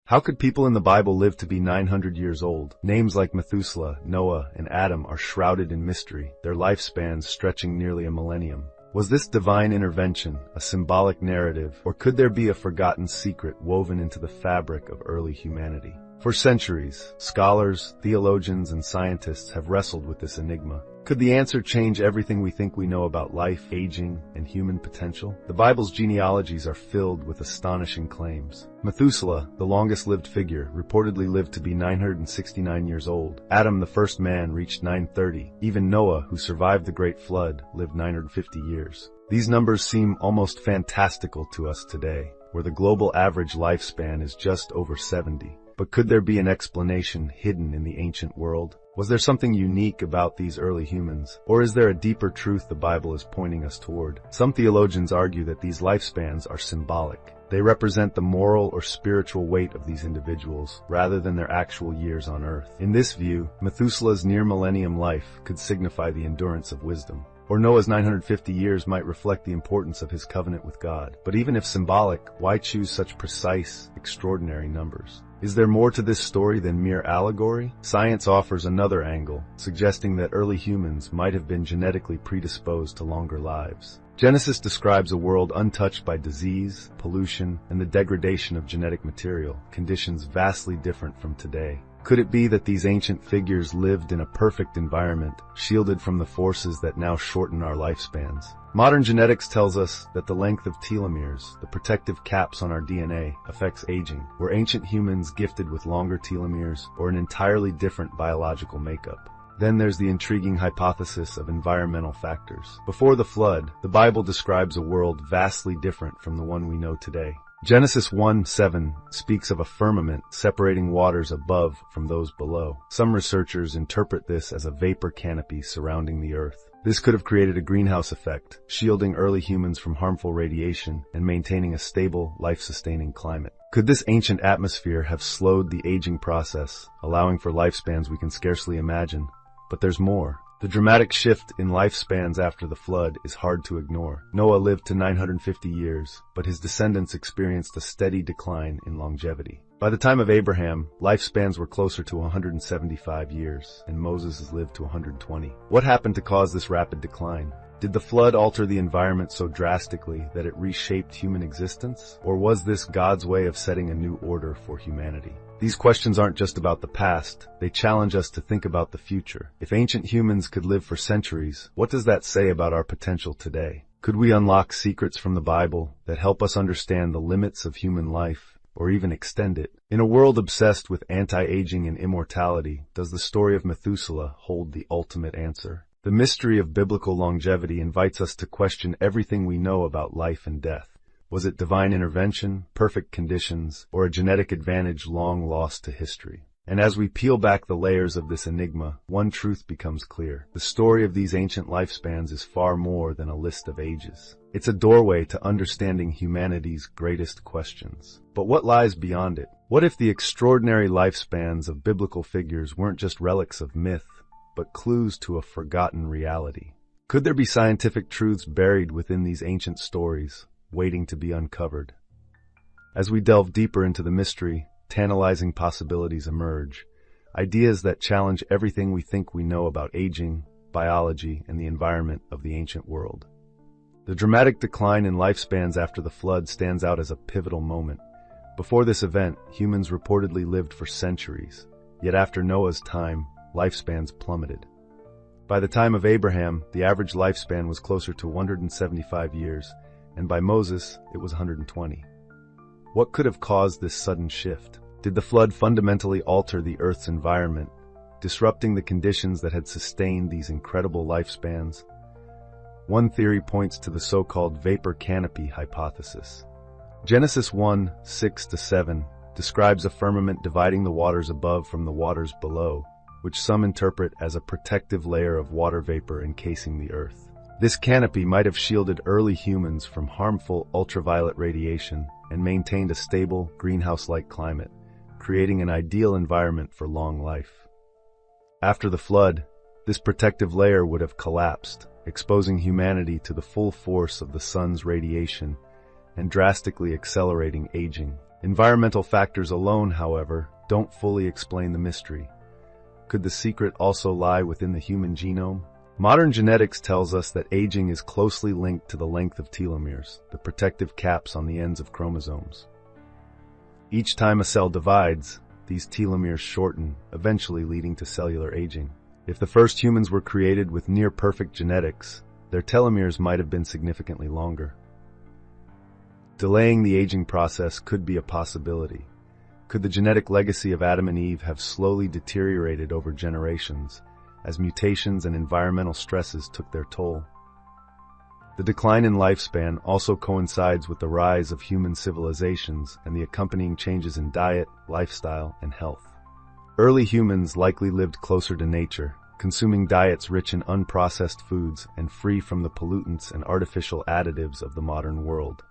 How could people in the Bible live to be 900 years old? Names like Methuselah, Noah, and Adam are shrouded in mystery, their lifespans stretching nearly a millennium. Was this divine intervention, a symbolic narrative, or could there be a forgotten secret woven into the fabric of early humanity? For centuries, scholars, theologians, and scientists have wrestled with this enigma. Could the answer change everything we think we know about life, aging, and human potential? The Bible's genealogies are filled with astonishing claims. Methuselah, the longest-lived figure, reportedly lived to be 969 years old. Adam, the first man, reached 930. Even Noah, who survived the Great Flood, lived 950 years. These numbers seem almost fantastical to us today, where the global average lifespan is just over 70. But could there be an explanation hidden in the ancient world? Was there something unique about these early humans? Or is there a deeper truth the Bible is pointing us toward? Some theologians argue that these lifespans are symbolic. They represent the moral or spiritual weight of these individuals, rather than their actual years on earth. In this view, Methuselah's near-millennium life could signify the endurance of wisdom. Or Noah's 950 years might reflect the importance of his covenant with God. But even if symbolic, why choose such precise, extraordinary numbers? Is there more to this story than mere allegory? Science offers another angle, suggesting that early humans might have been genetically predisposed to longer lives. Genesis describes a world untouched by disease, pollution, and the degradation of genetic material, conditions vastly different from today. Could it be that these ancient figures lived in a perfect environment, shielded from the forces that now shorten our lifespans? Modern genetics tells us that the length of telomeres, the protective caps on our DNA, affects aging. Were ancient humans gifted with longer telomeres or an entirely different biological makeup? Then there's the intriguing hypothesis of environmental factors. Before the flood, the Bible describes a world vastly different from the one we know today. Genesis 1:7 speaks of a firmament separating waters above from those below. Some researchers interpret this as a vapor canopy surrounding the earth. This could have created a greenhouse effect, shielding early humans from harmful radiation and maintaining a stable, life-sustaining climate. Could this ancient atmosphere have slowed the aging process, allowing for lifespans we can scarcely imagine? But there's more. The dramatic shift in lifespans after the flood is hard to ignore. Noah lived to 950 years, but his descendants experienced a steady decline in longevity. By the time of Abraham, lifespans were closer to 175 years, and Moses lived to 120. What happened to cause this rapid decline? Did the flood alter the environment so drastically that it reshaped human existence? Or was this God's way of setting a new order for humanity? These questions aren't just about the past, they challenge us to think about the future. If ancient humans could live for centuries, what does that say about our potential today? Could we unlock secrets from the Bible that help us understand the limits of human life, or even extend it? In a world obsessed with anti-aging and immortality, does the story of Methuselah hold the ultimate answer? The mystery of biblical longevity invites us to question everything we know about life and death. Was it divine intervention, perfect conditions, or a genetic advantage long lost to history? And as we peel back the layers of this enigma, one truth becomes clear. The story of these ancient lifespans is far more than a list of ages. It's a doorway to understanding humanity's greatest questions. But what lies beyond it? What if the extraordinary lifespans of biblical figures weren't just relics of myth, but clues to a forgotten reality? Could there be scientific truths buried within these ancient stories, waiting to be uncovered? As we delve deeper into the mystery, tantalizing possibilities emerge, ideas that challenge everything we think we know about aging, biology, and the environment of the ancient world. The dramatic decline in lifespans after the flood stands out as a pivotal moment. Before this event, humans reportedly lived for centuries, yet after Noah's time, lifespans plummeted. By the time of Abraham, the average lifespan was closer to 175 years, and by Moses, it was 120. What could have caused this sudden shift? Did the flood fundamentally alter the Earth's environment, disrupting the conditions that had sustained these incredible lifespans? One theory points to the so-called vapor canopy hypothesis. Genesis 1:6-7 describes a firmament dividing the waters above from the waters below, which some interpret as a protective layer of water vapor encasing the Earth. This canopy might have shielded early humans from harmful ultraviolet radiation and maintained a stable, greenhouse-like climate, creating an ideal environment for long life. After the flood, this protective layer would have collapsed, exposing humanity to the full force of the sun's radiation and drastically accelerating aging. Environmental factors alone, however, don't fully explain the mystery. Could the secret also lie within the human genome? Modern genetics tells us that aging is closely linked to the length of telomeres, the protective caps on the ends of chromosomes. Each time a cell divides, these telomeres shorten, eventually leading to cellular aging. If the first humans were created with near-perfect genetics, their telomeres might have been significantly longer. Delaying the aging process could be a possibility. Could the genetic legacy of Adam and Eve have slowly deteriorated over generations, as mutations and environmental stresses took their toll? The decline in lifespan also coincides with the rise of human civilizations and the accompanying changes in diet, lifestyle, and health. Early humans likely lived closer to nature, consuming diets rich in unprocessed foods and free from the pollutants and artificial additives of the modern world.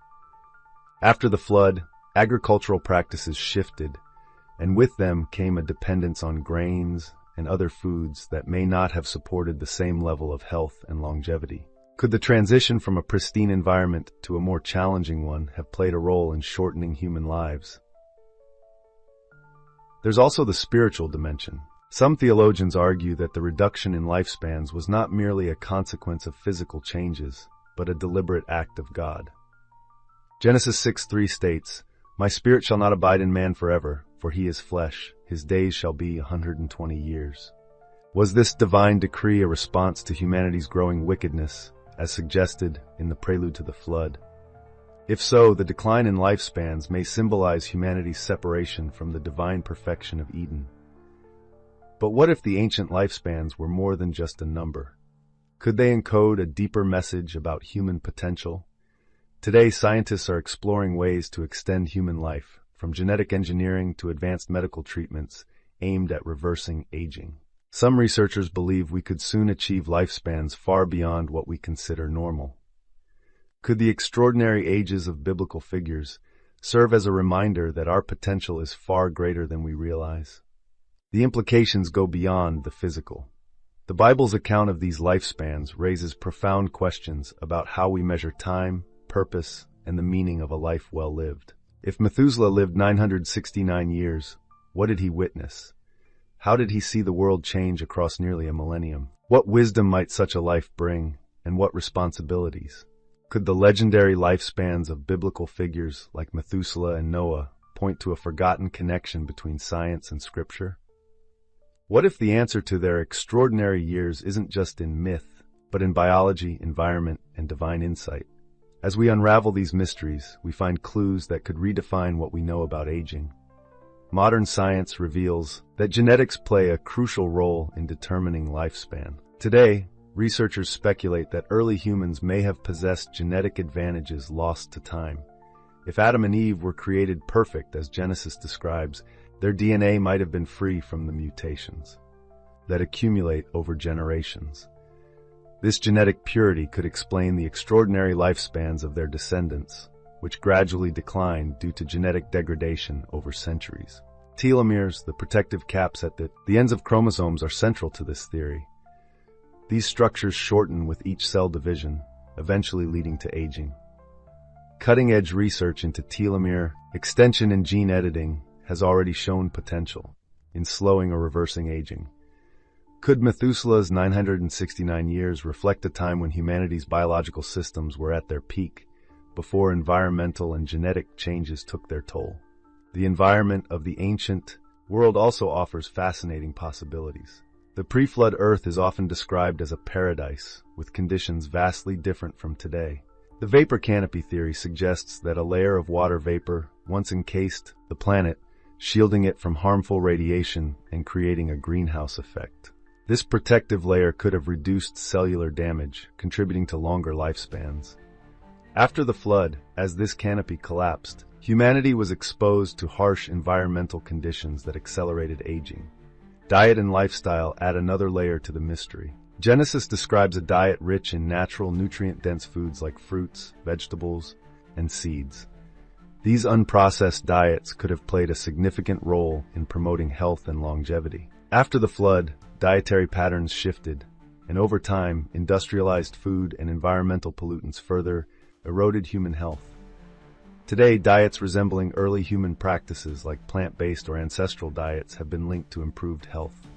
After the flood, agricultural practices shifted, and with them came a dependence on grains and other foods that may not have supported the same level of health and longevity. Could the transition from a pristine environment to a more challenging one have played a role in shortening human lives? There's also the spiritual dimension. Some theologians argue that the reduction in lifespans was not merely a consequence of physical changes, but a deliberate act of God. Genesis 6:3 states, "My spirit shall not abide in man forever, for he is flesh. His days shall be 120 years." Was this divine decree a response to humanity's growing wickedness, as suggested in the prelude to the flood? If so, the decline in lifespans may symbolize humanity's separation from the divine perfection of Eden. But what if the ancient lifespans were more than just a number? Could they encode a deeper message about human potential? Today, scientists are exploring ways to extend human life, from genetic engineering to advanced medical treatments aimed at reversing aging. Some researchers believe we could soon achieve lifespans far beyond what we consider normal. Could the extraordinary ages of biblical figures serve as a reminder that our potential is far greater than we realize? The implications go beyond the physical. The Bible's account of these lifespans raises profound questions about how we measure time, purpose, and the meaning of a life well lived. If Methuselah lived 969 years, what did he witness? How did he see the world change across nearly a millennium? What wisdom might such a life bring, and what responsibilities? Could the legendary lifespans of biblical figures like Methuselah and Noah point to a forgotten connection between science and scripture? What if the answer to their extraordinary years isn't just in myth, but in biology, environment, and divine insight? As we unravel these mysteries, we find clues that could redefine what we know about aging. Modern science reveals that genetics play a crucial role in determining lifespan. Today, researchers speculate that early humans may have possessed genetic advantages lost to time. If Adam and Eve were created perfect, as Genesis describes, their DNA might have been free from the mutations that accumulate over generations. This genetic purity could explain the extraordinary lifespans of their descendants, which gradually declined due to genetic degradation over centuries. Telomeres, the protective caps at the ends of chromosomes, are central to this theory. These structures shorten with each cell division, eventually leading to aging. Cutting-edge research into telomere extension and gene editing has already shown potential in slowing or reversing aging. Could Methuselah's 969 years reflect a time when humanity's biological systems were at their peak, before environmental and genetic changes took their toll? The environment of the ancient world also offers fascinating possibilities. The pre-flood Earth is often described as a paradise, with conditions vastly different from today. The vapor canopy theory suggests that a layer of water vapor once encased the planet, shielding it from harmful radiation and creating a greenhouse effect. This protective layer could have reduced cellular damage, contributing to longer lifespans. After the flood, as this canopy collapsed, humanity was exposed to harsh environmental conditions that accelerated aging. Diet and lifestyle add another layer to the mystery. Genesis describes a diet rich in natural, nutrient-dense foods like fruits, vegetables, and seeds. These unprocessed diets could have played a significant role in promoting health and longevity. After the flood, dietary patterns shifted, and over time, industrialized food and environmental pollutants further eroded human health. Today, diets resembling early human practices like plant-based or ancestral diets have been linked to improved health.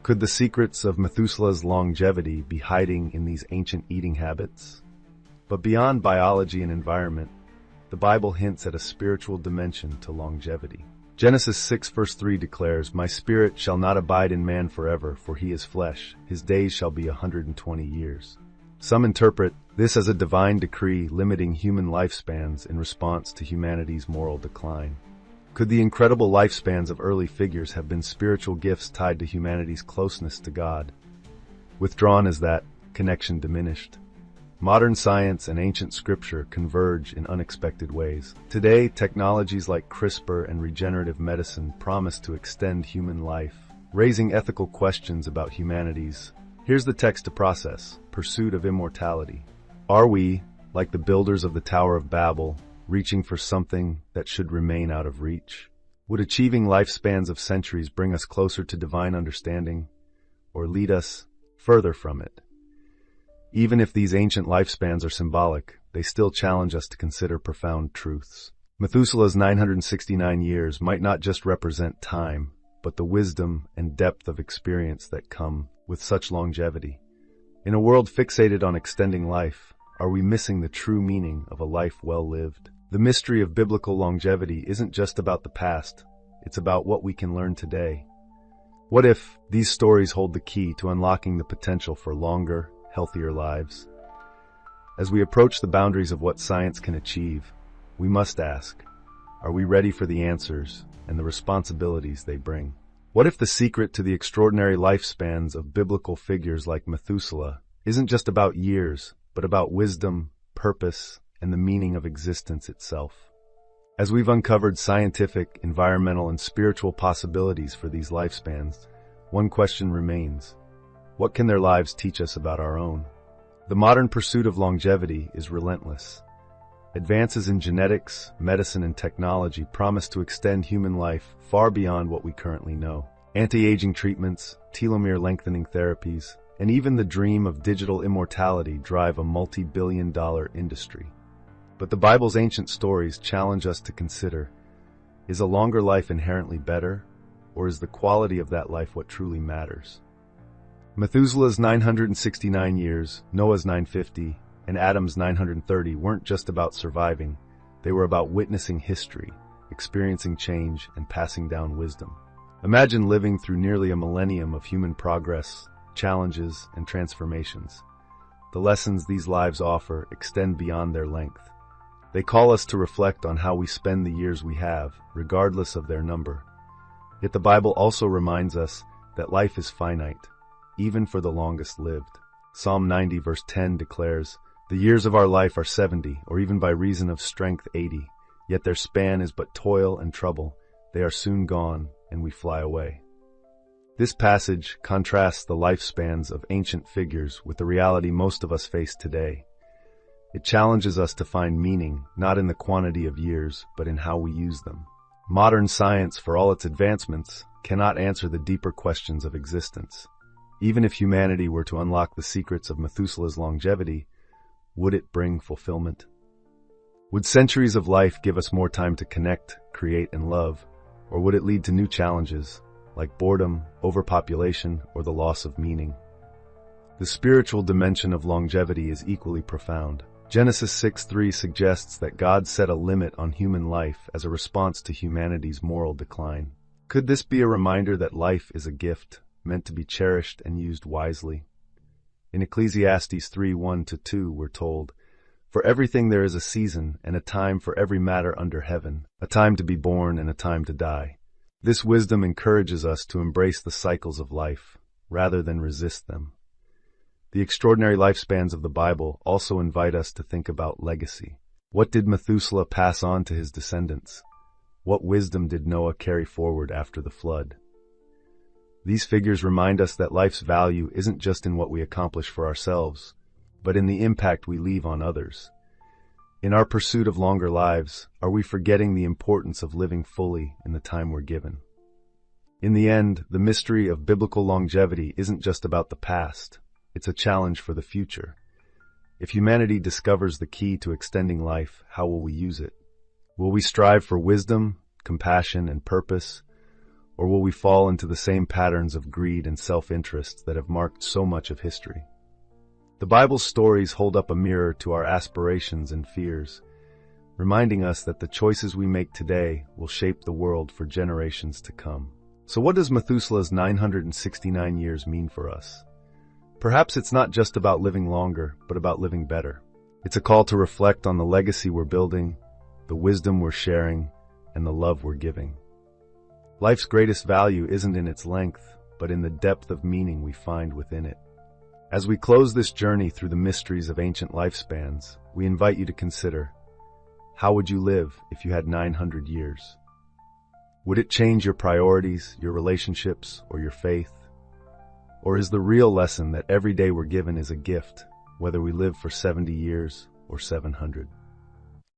Could the secrets of Methuselah's longevity be hiding in these ancient eating habits? But beyond biology and environment, the Bible hints at a spiritual dimension to longevity. Genesis 6 verse 3 declares, "My spirit shall not abide in man forever, for he is flesh. His days shall be 120 years." Some interpret this as a divine decree limiting human lifespans in response to humanity's moral decline. Could the incredible lifespans of early figures have been spiritual gifts tied to humanity's closeness to God? Withdrawn as that connection diminished, modern science and ancient scripture converge in unexpected ways. Today, technologies like CRISPR and regenerative medicine promise to extend human life, raising ethical questions about humanity's, here's the text to process, pursuit of immortality. Are we, like the builders of the Tower of Babel, reaching for something that should remain out of reach? Would achieving lifespans of centuries bring us closer to divine understanding, or lead us further from it? Even if these ancient lifespans are symbolic, they still challenge us to consider profound truths. Methuselah's 969 years might not just represent time, but the wisdom and depth of experience that come with such longevity. In a world fixated on extending life, are we missing the true meaning of a life well lived? The mystery of biblical longevity isn't just about the past, it's about what we can learn today. What if these stories hold the key to unlocking the potential for longer, healthier lives? As we approach the boundaries of what science can achieve, we must ask, are we ready for the answers and the responsibilities they bring? What if the secret to the extraordinary lifespans of biblical figures like Methuselah isn't just about years, but about wisdom, purpose, and the meaning of existence itself? As we've uncovered scientific, environmental, and spiritual possibilities for these lifespans, one question remains. What can their lives teach us about our own? The modern pursuit of longevity is relentless. Advances in genetics, medicine, and technology promise to extend human life far beyond what we currently know. Anti-aging treatments, telomere-lengthening therapies, and even the dream of digital immortality drive a multi-billion-dollar industry. But the Bible's ancient stories challenge us to consider, is a longer life inherently better, or is the quality of that life what truly matters? Methuselah's 969 years, Noah's 950, and Adam's 930 weren't just about surviving, they were about witnessing history, experiencing change, and passing down wisdom. Imagine living through nearly a millennium of human progress, challenges, and transformations. The lessons these lives offer extend beyond their length. They call us to reflect on how we spend the years we have, regardless of their number. Yet the Bible also reminds us that life is finite, even for the longest lived. Psalm 90 verse 10 declares, "The years of our life are 70, or even by reason of strength 80, yet their span is but toil and trouble. They are soon gone, and we fly away." This passage contrasts the lifespans of ancient figures with the reality most of us face today. It challenges us to find meaning, not in the quantity of years, but in how we use them. Modern science, for all its advancements, cannot answer the deeper questions of existence. Even if humanity were to unlock the secrets of Methuselah's longevity, would it bring fulfillment? Would centuries of life give us more time to connect, create, and love, or would it lead to new challenges, like boredom, overpopulation, or the loss of meaning? The spiritual dimension of longevity is equally profound. Genesis 6:3 suggests that God set a limit on human life as a response to humanity's moral decline. Could this be a reminder that life is a gift, meant to be cherished and used wisely? In Ecclesiastes 3:1-2 we're told, "For everything there is a season, and a time for every matter under heaven, a time to be born and a time to die." This wisdom encourages us to embrace the cycles of life, rather than resist them. The extraordinary lifespans of the Bible also invite us to think about legacy. What did Methuselah pass on to his descendants? What wisdom did Noah carry forward after the flood? These figures remind us that life's value isn't just in what we accomplish for ourselves, but in the impact we leave on others. In our pursuit of longer lives, are we forgetting the importance of living fully in the time we're given? In the end, the mystery of biblical longevity isn't just about the past, it's a challenge for the future. If humanity discovers the key to extending life, how will we use it? Will we strive for wisdom, compassion, and purpose, or will we fall into the same patterns of greed and self-interest that have marked so much of history? The Bible's stories hold up a mirror to our aspirations and fears, reminding us that the choices we make today will shape the world for generations to come. So what does Methuselah's 969 years mean for us? Perhaps it's not just about living longer, but about living better. It's a call to reflect on the legacy we're building, the wisdom we're sharing, and the love we're giving. Life's greatest value isn't in its length, but in the depth of meaning we find within it. As we close this journey through the mysteries of ancient lifespans, we invite you to consider, how would you live if you had 900 years? Would it change your priorities, your relationships, or your faith? Or is the real lesson that every day we're given is a gift, whether we live for 70 years or 700?